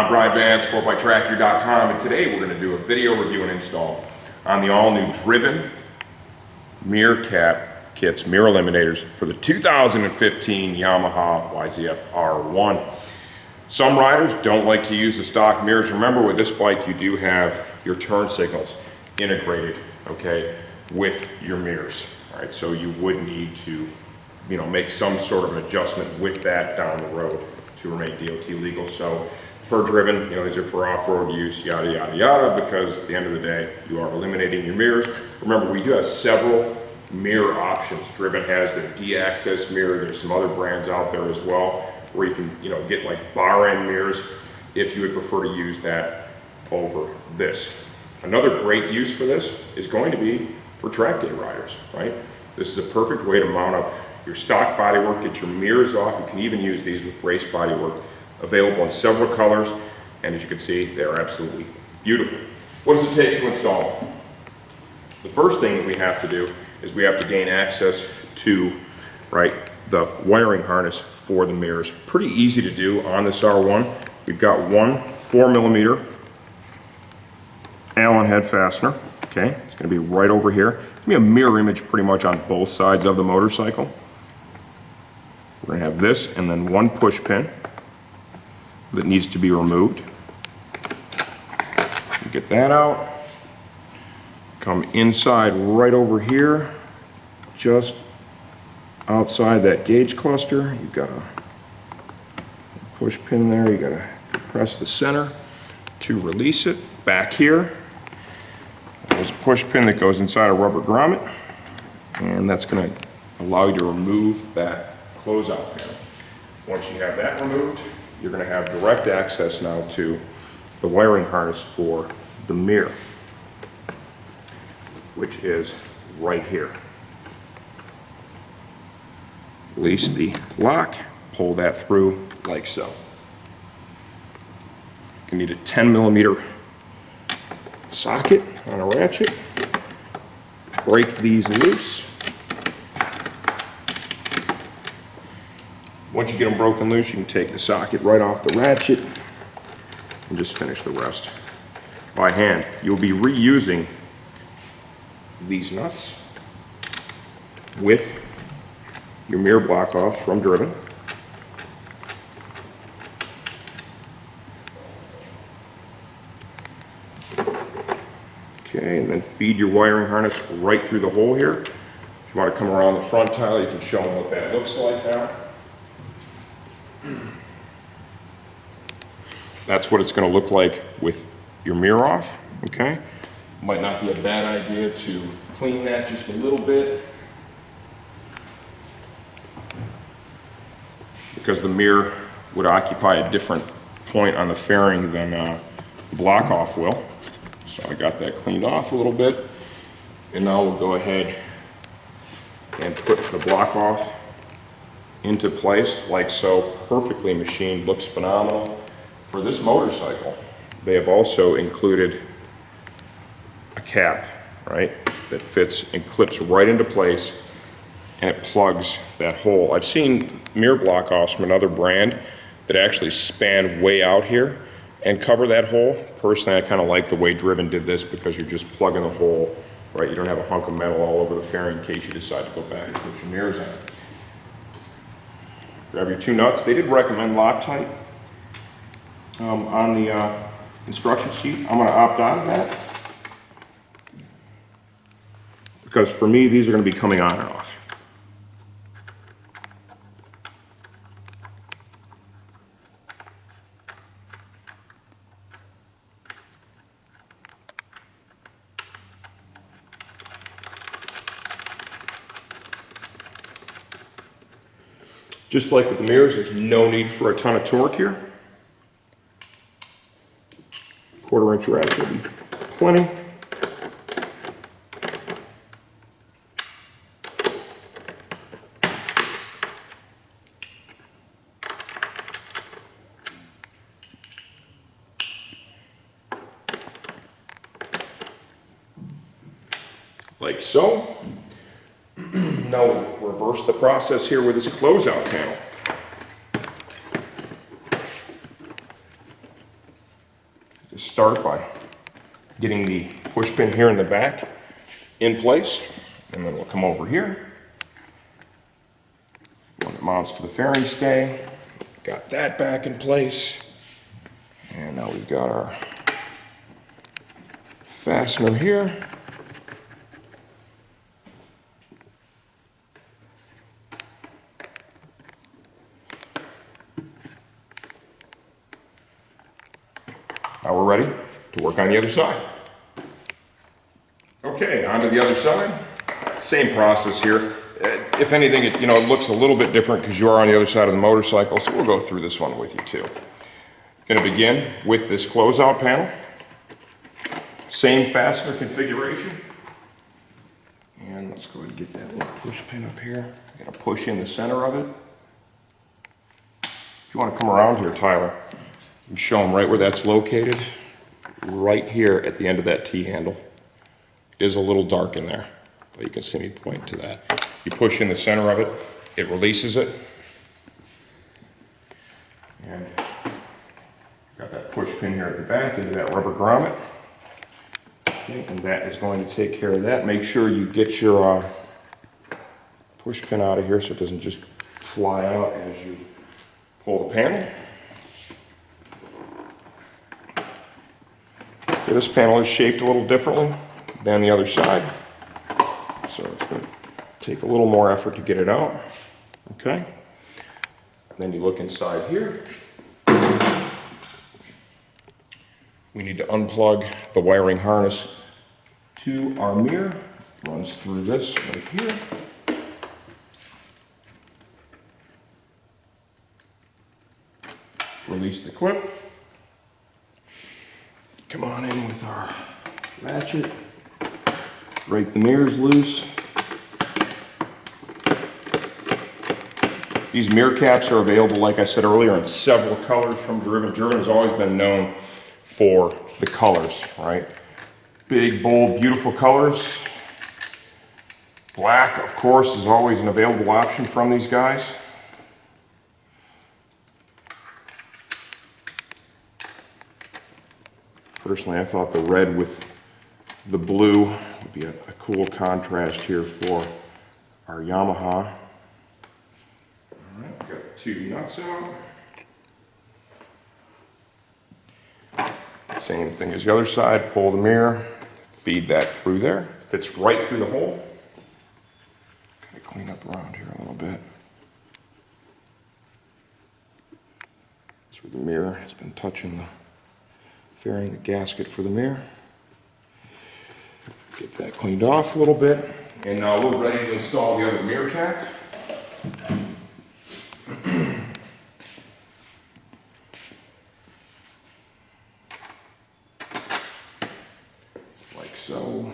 I'm Brian Van, sportbiketractor.com, and today we're going to do a video review and install on the all-new Driven mirror cap kits, mirror eliminators for the 2015 Yamaha YZF-R1. Some riders don't like to use the stock mirrors. Remember, with this bike, you do have your turn signals integrated, okay, with your mirrors. All right, so you would need to, make some sort of an adjustment with that down the road to remain DOT legal. So per Driven, these are for off-road use, yada, yada, yada, because at the end of the day, you are eliminating your mirrors. Remember, we do have several mirror options. Driven has the D-Access mirror. There's some other brands out there as well, where you can, get like bar end mirrors if you would prefer to use that over this. Another great use for this is going to be for track day riders, right? This is a perfect way to mount up your stock bodywork, get your mirrors off. You can even use these with race bodywork. Available in several colors, and as you can see, they are absolutely beautiful. What does it take to install them? The first thing that we have to do is we have to gain access to, the wiring harness for the mirrors. Pretty easy to do on this R1. We've got one 4mm Allen head fastener, okay? It's gonna be right over here. It's gonna be a mirror image pretty much on both sides of the motorcycle. We're gonna have this and then one push pin that needs to be removed. Get that out. Come inside right over here, just outside that gauge cluster. You've got a push pin there. You gotta press the center to release it. Back here, there's a push pin that goes inside a rubber grommet, and that's gonna allow you to remove that closeout panel. Once you have that removed, you're going to have direct access now to the wiring harness for the mirror, which is right here. Release the lock, pull that through like so. You need a 10mm socket on a ratchet. Break these loose. Once you get them broken loose, you can take the socket right off the ratchet and just finish the rest by hand. You'll be reusing these nuts with your mirror block offs from Driven. Okay, and then feed your wiring harness right through the hole here. If you want to come around the front tile, you can show them what that looks like now. That's what it's going to look like with your mirror off, okay? Might not be a bad idea to clean that just a little bit, because the mirror would occupy a different point on the fairing than the block off will. So I got that cleaned off a little bit, and now we'll go ahead and put the block off into place like so. Perfectly machined, looks phenomenal. For this motorcycle, they have also included a cap, that fits and clips right into place, and it plugs that hole. I've seen mirror block offs from another brand that actually span way out here and cover that hole. Personally, I kind of like the way Driven did this, because you're just plugging the hole, You don't have a hunk of metal all over the fairing in case you decide to go back and put your mirrors on. Grab your two nuts. They did recommend Loctite on the instruction sheet. I'm going to opt out of that, because for me, these are going to be coming on and off. Just like with the mirrors, there's no need for a ton of torque here. 1/4 inch ratchet will be plenty. Like so. Now we'll reverse the process here with this closeout panel. start by getting the push pin here in the back in place, and then we'll come over here. One that mounts to the fairing stay. Got that back in place. And now we've got our fastener here. Now we're ready to work on the other side. Okay, on to the other side. Same process here. If anything, it looks a little bit different because you are on the other side of the motorcycle, so we'll go through this one with you too. Going to begin with this closeout panel. Same fastener configuration. And let's go ahead and get that little push pin up here. I'm going to push in the center of it. If you want to come around here, Tyler, you can show them right where that's located. Right here at the end of that T-handle. It is a little dark in there, but you can see me point to that. You push in the center of it, it releases it. And got that push pin here at the back into that rubber grommet. Okay, and that is going to take care of that. Make sure you get your push pin out of here so it doesn't just fly out as you pull the panel. Okay, this panel is shaped a little differently than the other side, so it's going to take a little more effort to get it out. Okay, then you look inside here. We need to unplug the wiring harness to our mirror. Runs through this right here. Release the clip. Come on in with our ratchet. Break the mirrors loose. These mirror caps are available, like I said earlier, in several colors from Driven. Driven has always been known for the colors, right? Big, bold, beautiful colors. Black, of course, is always an available option from these guys. Personally, I thought the red with the blue would be a cool contrast here for our Yamaha. All right, got the two nuts out. Same thing as the other side, pull the mirror, feed that through there. Fits right through the hole. Gotta clean up around here a little bit. That's where the mirror has been touching the fairing, the gasket for the mirror. Get that cleaned off a little bit. And now we're ready to install the other mirror cap. Like so.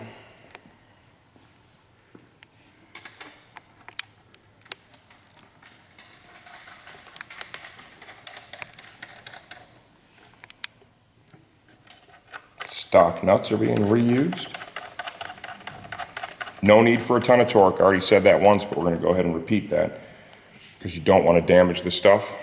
Stock nuts are being reused. No need for a ton of torque. I already said that once, but we're going to go ahead and repeat that because you don't want to damage the stuff.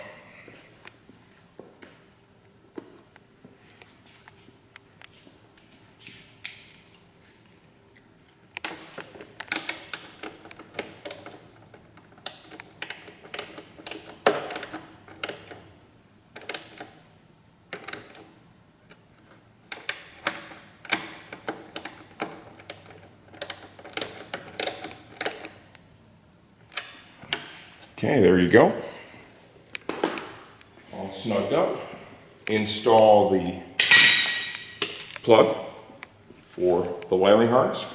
Okay, there you go. All snugged up. Install the plug for the wiring harness.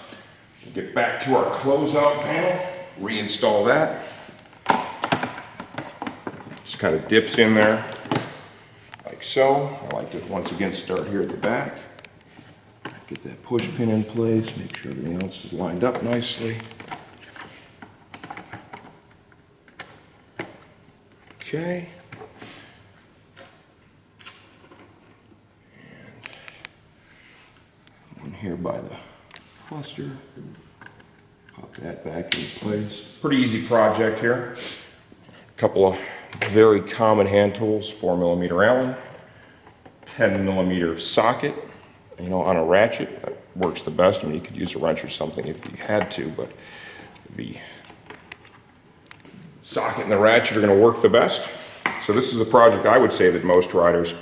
We'll get back to our closeout panel, reinstall that. Just kind of dips in there like so. I like to once again start here at the back. Get that push pin in place, make sure everything else is lined up nicely. Okay. And one here by the cluster. Pop that back in place. Pretty easy project here. A couple of very common hand tools, 4mm Allen, 10mm socket, you know, on a ratchet, that works the best. I mean, you could use a wrench or something if you had to, but the socket and the ratchet are going to work the best. So this is a project I would say that most riders,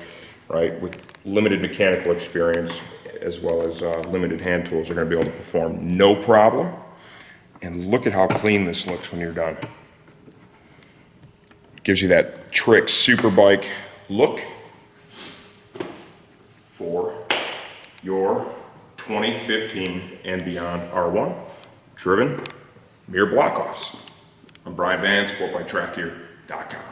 right, with limited mechanical experience as well as limited hand tools are going to be able to perform no problem. And look at how clean this looks when you're done. Gives you that trick superbike look for your 2015 and beyond R1 driven mirror block-offs. I'm Brian Van, sportbiketrackgear.com.